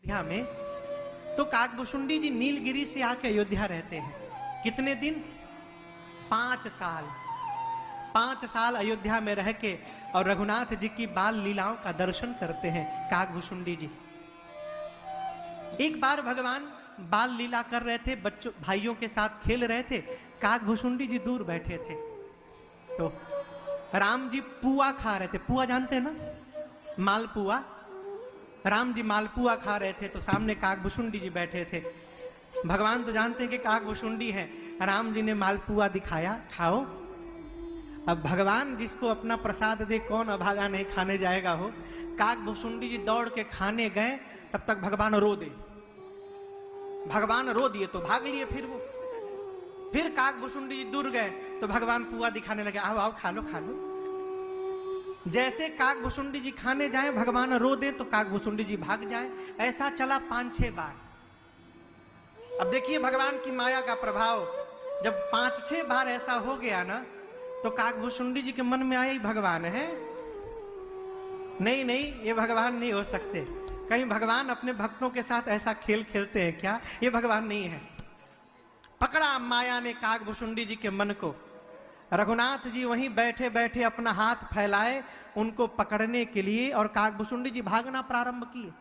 अयोध्या में, तो काकभुशुंडी जी नीलगिरी से आके अयोध्या रहते हैं। कितने दिन? 5 साल। 5 साल अयोध्या में रह के और रघुनाथ जी की बाल लीलाओं का दर्शन करते हैं काकभुशुंडी जी। एक बार भगवान बाल लीला कर रहे थे, बच्चों भाइयों के साथ खेल रहे थे, काकभुशुंडी जी दूर बैठे थे। तो राम जी पुआ खा रहे थे। पुआ जानते हैं ना, मालपुआ। राम जी मालपुआ खा रहे थे तो सामने काकभुशुंडी जी बैठे थे। भगवान तो जानते हैं कि काकभुशुंडी है, राम जी ने मालपुआ दिखाया, खाओ। अब भगवान जिसको अपना प्रसाद दे कौन अभागा नहीं खाने जाएगा हो। काकभुशुंडी जी दौड़ के खाने गए, तब तक भगवान रो दे। भगवान रो दिए तो भाग लिए फिर काकभुशुंडी जी दूर गए तो भगवान पुआ दिखाने लगे, आओ आओ खा लो खा लो। जैसे काकभुशुंडी जी खाने जाए भगवान रो दे तो काकभुशुंडी जी भाग जाए। ऐसा चला 5-6 बार। अब देखिए भगवान की माया का प्रभाव। जब 5-6 बार ऐसा हो गया ना, तो काकभुशुंडी जी के मन में आया, भगवान है? नहीं नहीं, ये भगवान नहीं हो सकते। कहीं भगवान अपने भक्तों के साथ ऐसा खेल खेलते हैं क्या? ये भगवान नहीं है। पकड़ा माया ने काकभुशुंडी जी के मन को। रघुनाथ जी वहीं बैठे बैठे अपना हाथ फैलाए उनको पकड़ने के लिए, और काकभुशुंडी जी भागना प्रारंभ किए।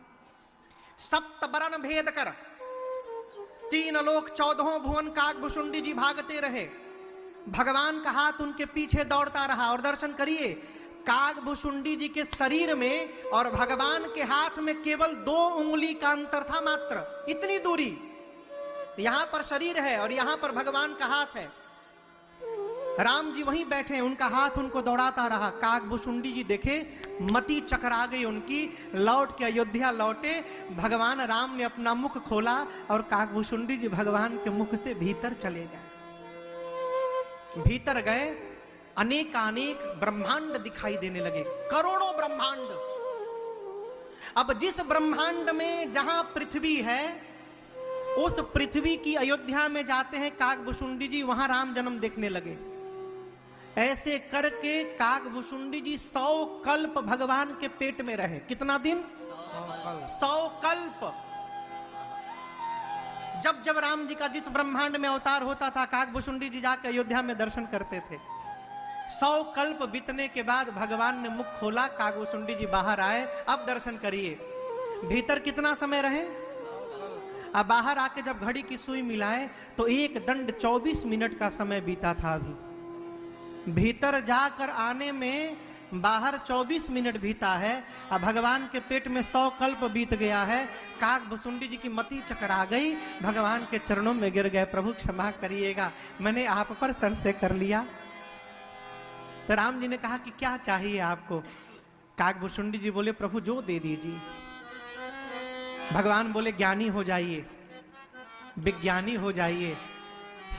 7 बरन भेद कर 3 लोक 14 भुवन काकभुशुंडी जी भागते रहे। भगवान का हाथ उनके पीछे दौड़ता रहा। और दर्शन करिए, काकभुशुंडी जी के शरीर में और भगवान के हाथ में केवल 2 उंगली का अंतर था मात्र। इतनी दूरी। यहां पर शरीर है और यहां पर भगवान का हाथ है। राम जी वहीं बैठे, उनका हाथ उनको दौड़ाता रहा। काकभुशुंडी जी देखे, मति चकरा गई उनकी, लौट के अयोध्या लौटे। भगवान राम ने अपना मुख खोला और काकभुशुंडी जी भगवान के मुख से भीतर चले गए। भीतर गए, अनेकानेक ब्रह्मांड दिखाई देने लगे, करोड़ों ब्रह्मांड। अब जिस ब्रह्मांड में जहां पृथ्वी है, उस पृथ्वी की अयोध्या में जाते हैं काकभुशुंडी जी, वहां राम जन्म देखने लगे। ऐसे करके काकभुशुंडी जी 100 कल्प भगवान के पेट में रहे। कितना दिन? 100 कल्प। जब जब राम जी का जिस ब्रह्मांड में अवतार होता था, काकभुशुंडी जी जाकर अयोध्या में दर्शन करते थे। 100 कल्प बीतने के बाद भगवान ने मुख खोला, काकभुशुंडी जी बाहर आए। अब दर्शन करिए, भीतर कितना समय रहे? अब बाहर आके जब घड़ी की सुई मिलाए तो 1 दंड 24 मिनट का समय बीता था। अभी भीतर जाकर आने में बाहर 24 मिनट बीता है। अब भगवान के पेट में 100 कल्प बीत गया है। काकभुशुंडी जी की मति चकरा गई, भगवान के चरणों में गिर गए, प्रभु क्षमा करिएगा, मैंने आप पर संशय कर लिया। तो राम जी ने कहा कि क्या चाहिए आपको? काकभुशुंडी जी बोले, प्रभु जो दे दीजिए। भगवान बोले, ज्ञानी हो जाइए, विज्ञानी हो जाइए,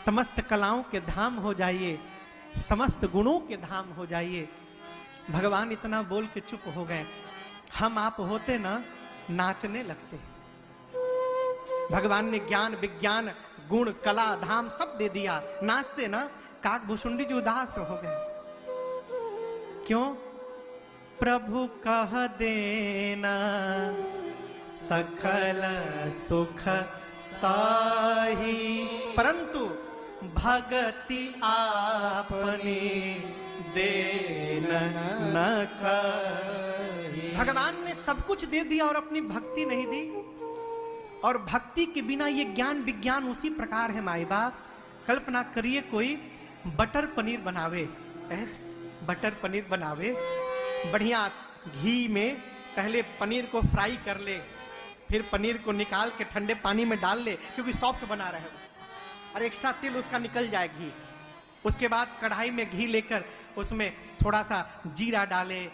समस्त कलाओं के धाम हो जाइए, समस्त गुणों के धाम हो जाइए। भगवान इतना बोल के चुप हो गए। हम आप होते ना, नाचने लगते। भगवान ने ज्ञान विज्ञान गुण कला धाम सब दे दिया, नाचते ना। काकभुशुंडी जी उदास हो गए। क्यों? प्रभु कह देना सकल सुख साही, परंतु भगति आपने देना न कही। भगवान ने सब कुछ दे दिया और अपनी भक्ति नहीं दी। और भक्ति के बिना ये ज्ञान विज्ञान उसी प्रकार है। माई बाप, कल्पना करिए कोई बटर पनीर बनावे, बटर पनीर बनावे, बढ़िया घी में पहले पनीर को फ्राई कर ले, फिर पनीर को निकाल के ठंडे पानी में डाल ले, क्योंकि सॉफ्ट बना रहे हो, और एक्स्ट्रा तेल उसका निकल जाए घी। उसके बाद कढ़ाई में घी लेकर उसमें थोड़ा सा जीरा डाले,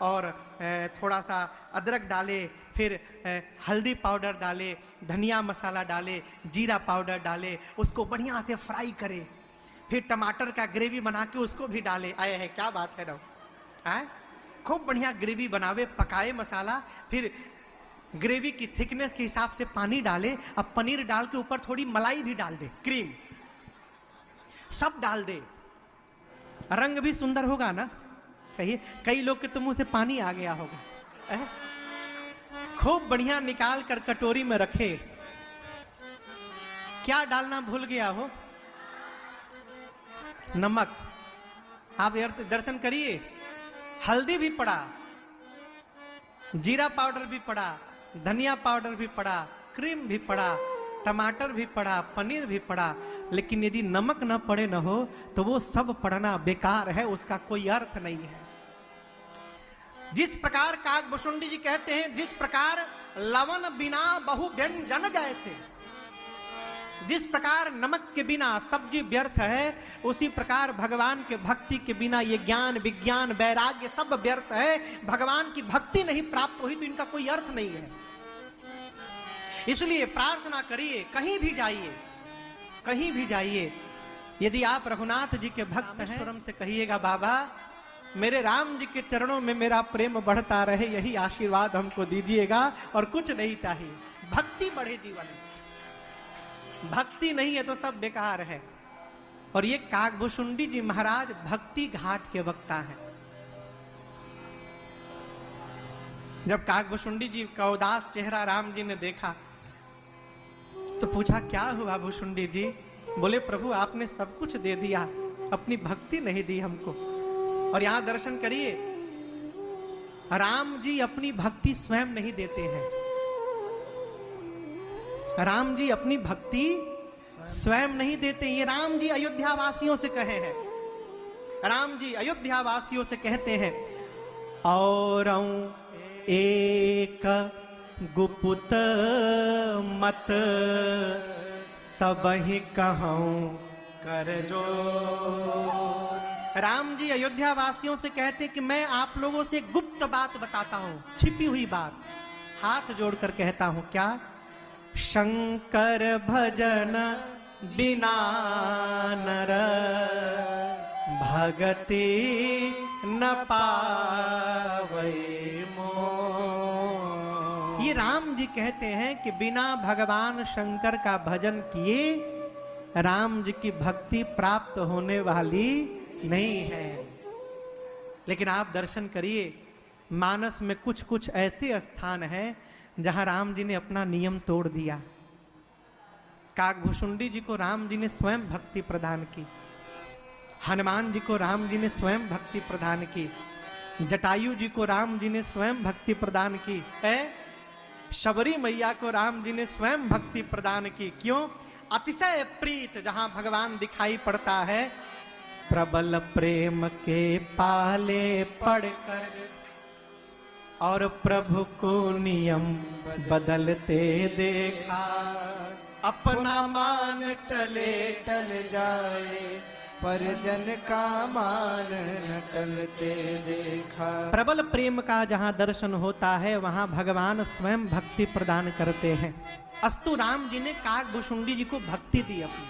और थोड़ा सा अदरक डाले, फिर हल्दी पाउडर डाले, धनिया मसाला डाले, जीरा पाउडर डाले, उसको बढ़िया से फ्राई करे, फिर टमाटर का ग्रेवी बना के उसको भी डाले। आए है, क्या बात है ना, खूब बढ़िया ग्रेवी बनावे, पकाए मसाला, फिर ग्रेवी की थिकनेस के हिसाब से पानी डाले, अब पनीर डाल के ऊपर थोड़ी मलाई भी डाल दे, क्रीम सब डाल दे। रंग भी सुंदर होगा ना, कहिए। कई लोग के तो मुंह से पानी आ गया होगा। खूब बढ़िया निकाल कर कटोरी में रखे। क्या डालना भूल गया हो? नमक। आप यार दर्शन करिए, हल्दी भी पड़ा, जीरा पाउडर भी पड़ा, धनिया पाउडर भी पड़ा, क्रीम भी पड़ा, टमाटर भी पड़ा, पनीर भी पड़ा, लेकिन यदि नमक न पड़े न हो तो वो सब पड़ना बेकार है, उसका कोई अर्थ नहीं है। जिस प्रकार काकभुशुंडी जी कहते हैं, जिस प्रकार लवण बिना बहु व्यंजन जैसे, जिस प्रकार नमक के बिना सब्जी व्यर्थ है, उसी प्रकार भगवान के भक्ति के बिना ये ज्ञान विज्ञान वैराग्य सब व्यर्थ है। भगवान की भक्ति नहीं प्राप्त हुई तो इनका कोई अर्थ नहीं है। इसलिए प्रार्थना करिए, कहीं भी जाइए, कहीं भी जाइए, यदि आप रघुनाथ जी के भक्त हैं, स्वरम से कहिएगा बाबा मेरे राम जी के चरणों में मेरा प्रेम बढ़ता रहे, यही आशीर्वाद हमको दीजिएगा और कुछ नहीं चाहिए। भक्ति बढ़े जीवन में, भक्ति नहीं है तो सब बेकार है। और ये काकभुशुंडी जी महाराज भक्ति घाट के वक्ता हैं। जब काकभुशुंडी जी का उदास चेहरा राम जी ने देखा तो पूछा क्या हुआ भुशुंडी जी? बोले प्रभु आपने सब कुछ दे दिया, अपनी भक्ति नहीं दी हमको। और यहां दर्शन करिए, राम जी अपनी भक्ति स्वयं नहीं देते हैं। राम जी अपनी भक्ति स्वयं नहीं देते। ये राम जी अयोध्या वासियों से कहे हैं, राम जी अयोध्या वासियों से कहते हैं, और एक गुपुत मत सबहि कहूं कर जो। राम जी अयोध्या वासियों से कहते कि मैं आप लोगों से गुप्त बात बताता हूं, छिपी हुई बात। हाथ जोड़कर कहता हूं, क्या? शंकर भजन बिना नर भगति न पावै मोह। ये राम जी कहते हैं कि बिना भगवान शंकर का भजन किए राम जी की भक्ति प्राप्त होने वाली नहीं है। लेकिन आप दर्शन करिए, मानस में कुछ कुछ ऐसे स्थान हैं जहां राम जी ने अपना नियम तोड़ दिया। काकभुशुंडी जी को राम जी ने स्वयं भक्ति प्रदान की, हनुमान जी को राम जी ने स्वयं भक्ति प्रदान की, जटायु जी को राम जी ने स्वयं भक्ति प्रदान की है, शबरी मैया को राम जी ने स्वयं भक्ति प्रदान की। क्यों? अतिशय प्रीत जहां भगवान दिखाई पड़ता है, प्रबल प्रेम के पाले पड़कर और प्रभु को नियम बदलते देखा, अपना मान टले टल जाए परिजन का मान न टलते देखा। प्रबल प्रेम का जहां दर्शन होता है वहां भगवान स्वयं भक्ति प्रदान करते हैं। अस्तु राम जी ने काकभुशुंडी जी को भक्ति दी अपनी।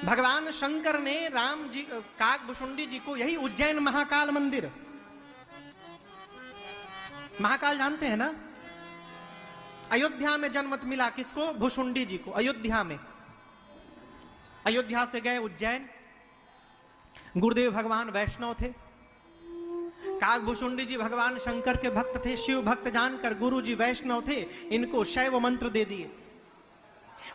भगवान शंकर ने राम जी काकभुशुंडी जी को, यही उज्जैन महाकाल मंदिर, महाकाल जानते हैं ना, अयोध्या में जन्मत मिला किसको? भुशुंडी जी को। अयोध्या में, अयोध्या से गए उज्जैन, गुरुदेव भगवान वैष्णव थे, काकभुशुंडी जी भगवान शंकर के भक्त थे, शिव भक्त जानकर गुरु जी वैष्णव थे, इनको शैव मंत्र दे दिए।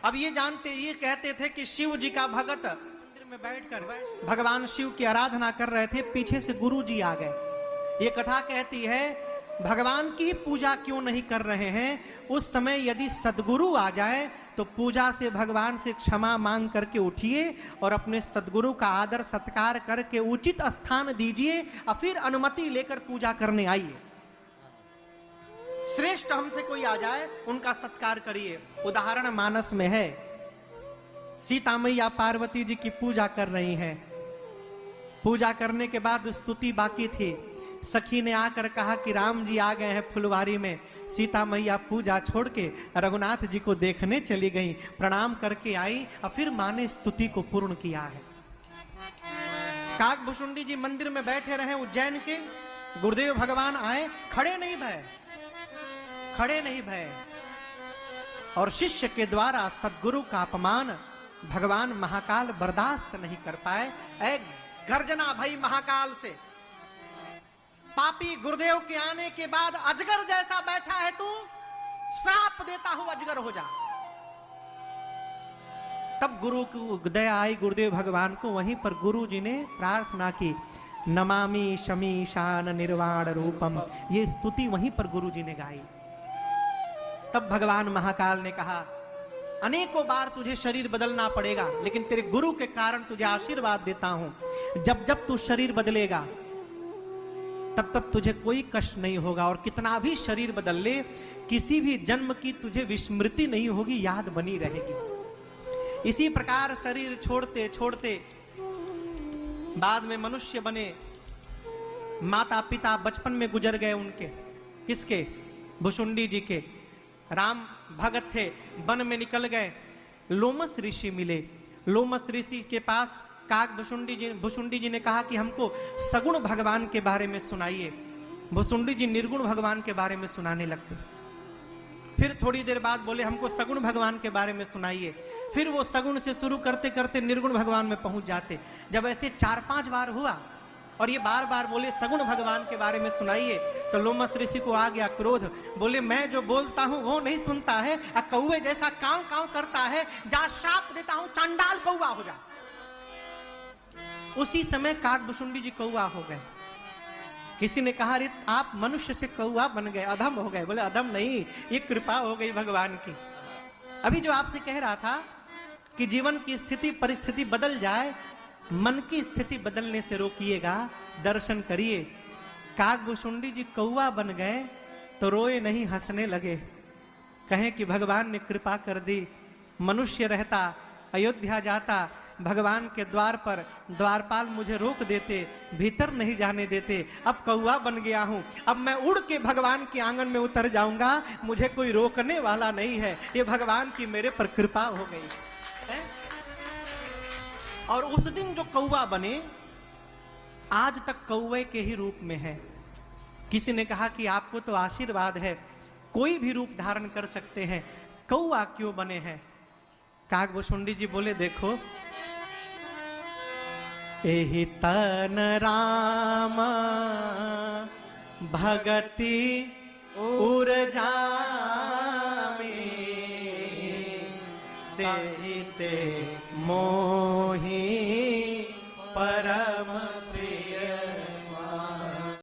अब ये जानते, ये कहते थे कि शिव जी का भगत मंदिर में बैठकर भगवान शिव की आराधना कर रहे थे, पीछे से गुरु जी आ गए। ये कथा कहती है भगवान की पूजा क्यों नहीं कर रहे हैं? उस समय यदि सदगुरु आ जाए तो पूजा से भगवान से क्षमा मांग करके उठिए और अपने सदगुरु का आदर सत्कार करके उचित स्थान दीजिए और फिर अनुमति लेकर पूजा करने आइए। श्रेष्ठ हमसे कोई आ जाए उनका सत्कार करिए। उदाहरण मानस में है, सीता मैया पार्वती जी की पूजा कर रही हैं। पूजा करने के बाद स्तुति बाकी थी। सखी ने आकर कहा कि राम जी आ गए हैं फुलवारी में। सीता मैया पूजा छोड़ के रघुनाथ जी को देखने चली गई, प्रणाम करके आई और फिर मां ने स्तुति को पूर्ण किया है। काकभुशुंडी जी मंदिर में बैठे रहे उज्जैन के, गुरुदेव भगवान आए, खड़े नहीं भय, खड़े नहीं भय, और शिष्य के द्वारा सदगुरु का अपमान भगवान महाकाल बर्दाश्त नहीं कर पाए। गर्जना भई महाकाल से, पापी गुरुदेव के आने के बाद अजगर जैसा बैठा है तू, श्राप देता हूं अजगर हो जा। तब गुरु को दया आई गुरुदेव भगवान को, वहीं पर गुरु जी ने प्रार्थना की, नमामि शमी शान निर्वाण रूपम, ये स्तुति वहीं पर गुरु जी ने गाई। तब भगवान महाकाल ने कहा, अनेकों बार तुझे शरीर बदलना पड़ेगा, लेकिन तेरे गुरु के कारण तुझे आशीर्वाद देता हूं, जब जब तू शरीर बदलेगा तब तब तुझे कोई कष्ट नहीं होगा, और कितना भी शरीर बदल ले, किसी भी जन्म की तुझे विस्मृति नहीं होगी, याद बनी रहेगी। इसी प्रकार शरीर छोड़ते छोड़ते बाद में मनुष्य बने। माता पिता बचपन में गुजर गए उनके, किसके? भुशुंडी जी के। राम भगत थे, वन में निकल गए, लोमस ऋषि मिले। लोमस ऋषि के पास काक भुशुंडी जी ने कहा कि हमको सगुण भगवान के बारे में सुनाइए। भुशुंडी जी निर्गुण भगवान के बारे में सुनाने लगते। फिर थोड़ी देर बाद बोले, हमको सगुण भगवान के बारे में सुनाइए। फिर वो सगुण से शुरू करते करते निर्गुण भगवान में पहुंच जाते। जब ऐसे 4-5 बार हुआ और ये बार बार बोले सगुण भगवान के बारे में सुनाइए, तो लोमस ऋषि को आ गया क्रोध। बोले, मैं जो बोलता हूं वो नहीं सुनता है, कौवे जैसा कांव कांव करता है, जा श्राप देता हूं, चंडाल कौवा हो जा। उसी समय काक भुशुंडी जी कौवा हो गए। किसी ने कहा, अरे आप मनुष्य से कौवा बन गए, अधम हो गए। बोले, अधम नहीं, ये कृपा हो गई भगवान की। अभी जो आपसे कह रहा था कि जीवन की स्थिति परिस्थिति बदल जाए, मन की स्थिति बदलने से रोकिएगा, दर्शन करिए। काक भुशुंडी जी कौवा बन गए तो रोए नहीं, हंसने लगे। कहें कि भगवान ने कृपा कर दी। मनुष्य रहता, अयोध्या जाता, भगवान के द्वार पर द्वारपाल मुझे रोक देते, भीतर नहीं जाने देते। अब कौवा बन गया हूं, अब मैं उड़ के भगवान के आंगन में उतर जाऊंगा, मुझे कोई रोकने वाला नहीं है। ये भगवान की मेरे पर कृपा हो गई है। और उस दिन जो कौवा बने, आज तक कौवे के ही रूप में है। किसी ने कहा कि आपको तो आशीर्वाद है, कोई भी रूप धारण कर सकते हैं, कौवा क्यों बने हैं? काक भुशुंडी जी बोले, देखो, एहि तन राम भगति उरजामी, तेहि ते मोहि परम